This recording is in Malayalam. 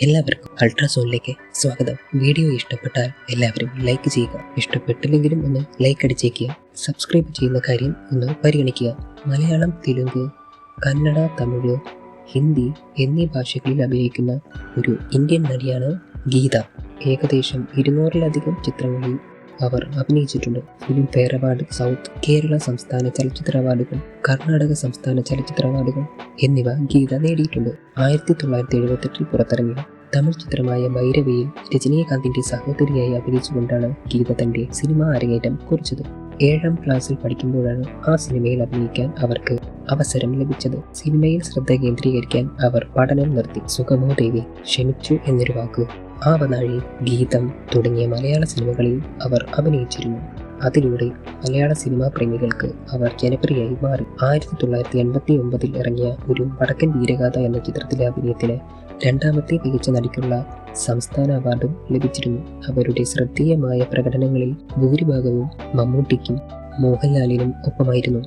എല്ലാവർക്കും അൾട്രാസോണിലേക്ക് സ്വാഗതം. വീഡിയോ ഇഷ്ടപ്പെട്ടാൽ എല്ലാവരും ലൈക്ക് ചെയ്യുക. ഇഷ്ടപ്പെട്ടില്ലെങ്കിലും ഒന്ന് ലൈക്ക് അടിച്ചേക്കുക. സബ്സ്ക്രൈബ് ചെയ്യുന്ന കാര്യം ഒന്ന് പരിഗണിക്കുക. മലയാളം, തെലുങ്ക്, കന്നഡ, തമിഴ്, ഹിന്ദി എന്നീ ഭാഷകളിൽ അഭിനയിക്കുന്ന ഒരു ഇന്ത്യൻ നടിയാണ് ഗീത. ഏകദേശം 200-ലധികം ചിത്രങ്ങളിൽ അവർ അഭിനയിച്ചിട്ടുണ്ട്. Film fair award, south Kerala സംസ്ഥാന ചലച്ചിത്ര അവാർഡുകൾ, കർണാടക സംസ്ഥാന ചലച്ചിത്ര അവാർഡുകൾ എന്നിവ ഗീത നേടിയിട്ടുണ്ട്. 1978 പുറത്തിറങ്ങിയ തമിഴ് ചിത്രമായ ഭൈരവിയിൽ രജനീകാന്തിന്റെ സഹോദരിയായി അഭിനയിച്ചുകൊണ്ടാണ് ഗീത തന്റെ സിനിമാ അരങ്ങേറ്റം കുറിച്ചത്. 7ാം ക്ലാസ്സിൽ പഠിക്കുമ്പോഴാണ് ആ സിനിമയിൽ അഭിനയിക്കാൻ അവർക്ക് അവസരം ലഭിച്ചത്. സിനിമയിൽ ശ്രദ്ധ കേന്ദ്രീകരിക്കാൻ അവർ പഠനം നിർത്തി. സുഗമോ ദേവി, ക്ഷമിച്ചു എന്നൊരു വാക്ക്, ആവനാഴി, ഗീതം തുടങ്ങിയ മലയാള സിനിമകളിൽ അവർ അഭിനയിച്ചിരുന്നു. അതിലൂടെ മലയാള സിനിമാ പ്രേമികൾക്ക് അവർ ജനപ്രിയമായി മാറി. 1989 ഇറങ്ങിയ ഒരു വടക്കൻ വീരഗാഥ എന്ന ചിത്രത്തിലെ അഭിനയത്തിന് 2ാമത്തെ മികച്ച നടിക്കുള്ള സംസ്ഥാന അവാർഡും ലഭിച്ചിരുന്നു. അവരുടെ ശ്രദ്ധേയമായ പ്രകടനങ്ങളിൽ ഭൂരിഭാഗവും മമ്മൂട്ടിക്കും മോഹൻലാലിനും ഒപ്പമായിരുന്നു.